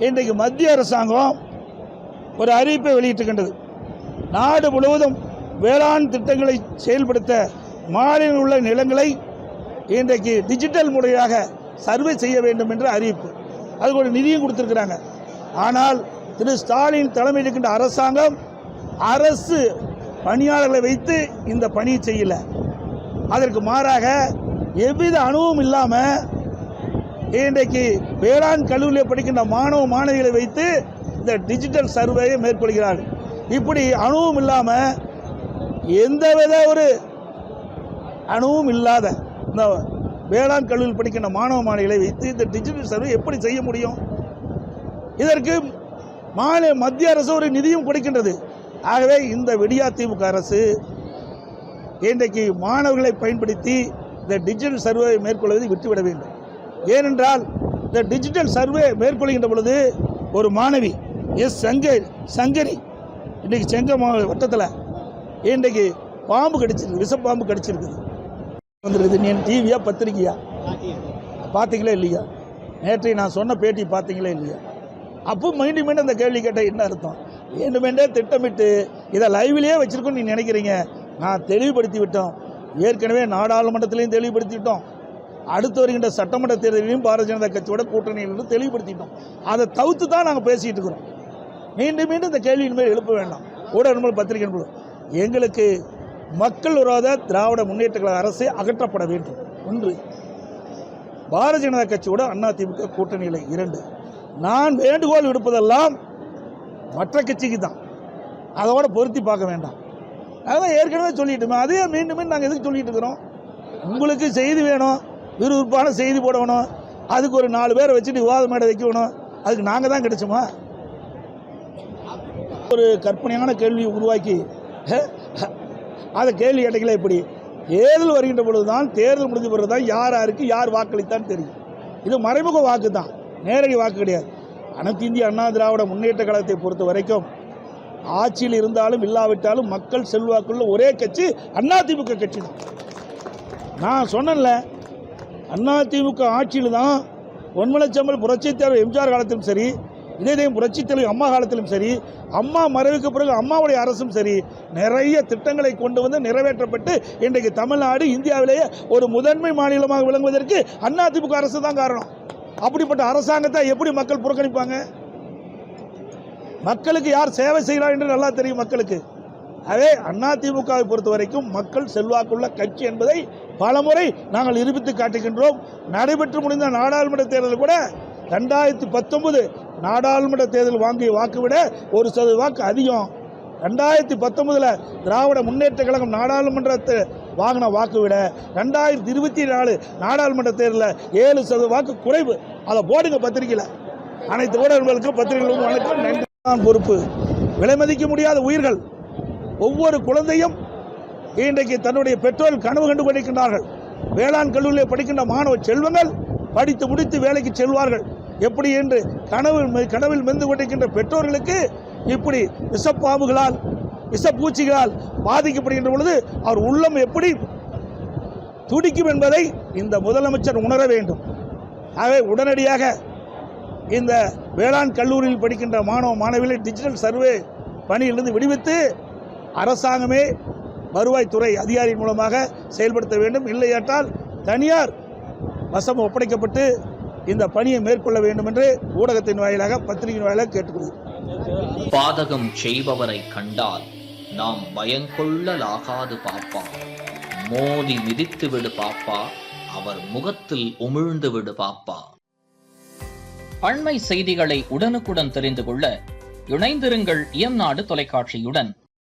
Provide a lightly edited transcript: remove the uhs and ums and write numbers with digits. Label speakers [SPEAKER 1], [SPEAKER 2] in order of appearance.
[SPEAKER 1] இன்றைக்கு மத்திய அரசாங்கம் ஒரு அறிவிப்பை வெளியிட்டிருக்கின்றது. நாடு முழுவதும் வேளாண் திட்டங்களை செயல்படுத்த மாநிலம் உள்ள நிலங்களை இன்றைக்கு டிஜிட்டல் முறையாக சர்வே செய்ய வேண்டும் என்ற அறிவிப்பு. அதுக்கு ஒரு நிதியும் கொடுத்திருக்கிறாங்க. ஆனால் திரு ஸ்டாலின் தலைமையில் இருக்கின்ற அரசாங்கம் அரசு பணியாளர்களை வைத்து இந்த பணியை செய்யல. அதற்கு மாறாக எவ்வித அனுபவம் இல்லாமல் இன்றைக்கு வேளாண் கல்லூரியில் படிக்கின்ற மாணவ மாணவிகளை வைத்து இந்த டிஜிட்டல் சர்வேயை மேற்கொள்கிறார்கள். இப்படி அனுபவம் இல்லாமல் எந்தவித ஒரு அனுபவம் இல்லாத இந்த வேளாண் கல்லூரியில் படிக்கின்ற மாணவ மாணவிகளை வைத்து இந்த டிஜிட்டல் சர்வே எப்படி செய்ய முடியும்? இதற்கு மத்திய அரசு ஒரு நிதியும் கொடுக்கின்றது. ஆகவே இந்த விடியா திமுக அரசு இன்றைக்கு மாணவர்களை பயன்படுத்தி இந்த டிஜிட்டல் சர்வே மேற்கொள்வதை விட்டுவிட வேண்டும். ஏனென்றால் இந்த டிஜிட்டல் சர்வே மேற்கொள்கின்ற பொழுது ஒரு மாணவி சங்கரி இன்றைக்கு செங்கம் வட்டத்தில் இன்றைக்கு பாம்பு கடிச்சிருக்கு, விஷப்பாம்பு கடிச்சிருக்குது. வந்துருக்குது. நீ டிவியா பத்திரிக்கையா பார்த்தீங்களா இல்லையா? நேற்றை நான் சொன்ன பேட்டி பார்த்தீங்களா இல்லையா? அப்போ மீண்டும் அந்த கேள்வி கேட்ட என்ன அர்த்தம்? வேண்டுமென்றே திட்டமிட்டு இதை லைவ்லேயே வச்சிருக்கோன்னு நீ நினைக்கிறீங்க. நான் தெளிவுபடுத்தி விட்டோம். ஏற்கனவே நாடாளுமன்றத்திலையும் தெளிவுபடுத்தி விட்டோம். அடுத்து வருகின்ற சட்டமன்ற தேர்தலிலும் பாரதிய ஜனதா கட்சியோட கூட்டணியிலிருந்து தெளிவுபடுத்திட்டோம். அதை தவிர்த்து தான் நாங்கள் பேசிகிட்டு இருக்கிறோம். மீண்டும் இந்த கேள்வியின் மேல் எழுப்ப வேண்டாம். ஊடக பத்திரிகை எங்களுக்கு மக்கள் விரோத திராவிட முன்னேற்ற கழக அரசு அகற்றப்பட வேண்டும். ஒன்று, பாரதிய ஜனதா கட்சியோட அதிமுக கூட்டணியில். 2, நான் வேண்டுகோள் விடுப்பதெல்லாம் மற்ற கட்சிக்கு தான், அதோட பொருத்தி பார்க்க வேண்டாம். அதான் ஏற்கனவே சொல்லிட்டுமே, அதே மீண்டும் நாங்கள் எதுக்கு சொல்லிட்டு இருக்கிறோம்? உங்களுக்கு செய்தி வேணும், விறுவிறுப்பான செய்தி போடணும், அதுக்கு ஒரு 4 பேரை வச்சுட்டு விவாத மேடை வைக்கணும். அதுக்கு நாங்கள் தான் கிடைச்சோமா? ஒரு கற்பனையான கேள்வி உருவாக்கி அதை கேள்வி கேட்டீங்களா? எப்படி தேர்தல் வருகின்ற பொழுதுதான், தேர்தல் முடிஞ்ச பிறகு தான் யாருக்கு யார் வாக்களித்தான்னு தெரியும். இது மறைமுக வாக்கு தான், நேரடி வாக்கு கிடையாது. அனைத்து இந்திய அண்ணா திராவிட முன்னேற்ற கழகத்தை பொறுத்த வரைக்கும் ஆட்சியில் இருந்தாலும் இல்லாவிட்டாலும் மக்கள் செல்வாக்குள்ள ஒரே கட்சி அதிமுக கட்சி தான். நான் சொன்னேன்ல, அதிமுக ஆட்சியில் தான் பொன்மனச்செம்மல் புரட்சித் தலைவர் எம்ஜிஆர் காலத்திலும் சரி, இதயம் புரட்சித் தலைவர் அம்மா காலத்திலும் சரி, அம்மா மறைவுக்கு பிறகு அம்மாவுடைய அரசும் சரி, நிறைய திட்டங்களை கொண்டு வந்து நிறைவேற்றப்பட்டு இன்றைக்கு தமிழ்நாடு இந்தியாவிலேயே ஒரு முதன்மை மாநிலமாக விளங்குவதற்கு அதிமுக அரசு தான் காரணம். அப்படிப்பட்ட அரசாங்கத்தை எப்படி மக்கள் புறக்கணிப்பாங்க? மக்களுக்கு யார் சேவை செய்கிறார் என்று நல்லா தெரியும் மக்களுக்கு. அதே அதிமுகவை பொறுத்த வரைக்கும் மக்கள் செல்வாக்குள்ள கட்சி என்பதை பலமுறை நாங்கள் நிரூபித்து காட்டுகின்றோம். நடைபெற்று முடிந்த நாடாளுமன்ற தேர்தலில் கூட 2019 நாடாளுமன்ற தேர்தல் வாங்கிய வாக்கு விட 1% வாக்கு அதிகம். 2019 திராவிட முன்னேற்ற கழகம் நாடாளுமன்றத்தை வாங்கின வாக்கு விட 2024 நாடாளுமன்ற தேர்தலில் 7% வாக்கு குறைவு. அதை போடுங்க பத்திரிகையில். அனைத்து ஊடகங்களுக்கும் பத்திரிகைகளுக்கும் வணக்கம், நன்றி. நான் பொறுப்பு. விலை மதிக்க முடியாத உயிர்கள், ஒவ்வொரு குழந்தையும் இன்றைக்கு தன்னுடைய பெற்றோர் கனவு கண்டு கொண்டிருக்கின்றார்கள். வேளாண் கல்லூரியில் படிக்கின்ற மாணவ செல்வங்கள் படித்து முடித்து வேலைக்கு செல்வார்கள் எப்படி என்று கனவில் மெந்து கொண்டிருக்கின்ற பெற்றோர்களுக்கு இப்படி விஷப்பாம்புகளால் விஷப்பூச்சிகளால் பாதிக்கப்படுகின்ற பொழுது அவர் உள்ளம் எப்படி துடிக்கும் என்பதை இந்த முதலமைச்சர் உணர வேண்டும். ஆகவே உடனடியாக இந்த வேளாண் கல்லூரியில் படிக்கின்ற மாணவ மாணவிகளை டிஜிட்டல் சர்வே பணியிலிருந்து விடுவித்து அரசாங்கமே வருவாய்த்துறை அதிகாரியின் மூலமாக செயல்படுத்த வேண்டும். இல்லையாட்டால் தனியார் வசம் ஒப்படைக்கப்பட்டு இந்த பணியை மேற்கொள்ள வேண்டும் என்று ஊடகத்தின் வாயிலாக பத்திரிகையின் வாயிலாக கேட்டுக்கொள்கிறேன்.
[SPEAKER 2] பாதகம் செய்பவரை கண்டால் நாம் பயங்கொள்ளலாகாது பாப்பா, மோதி மிதித்து விடு பாப்பா, அவர் முகத்தில் உமிழ்ந்து விடு பாப்பா. அண்மை செய்திகளை உடனுக்குடன் தெரிந்து கொள்ள இணைந்திருங்கள் இயம்நாடு தொலைக்காட்சியுடன்.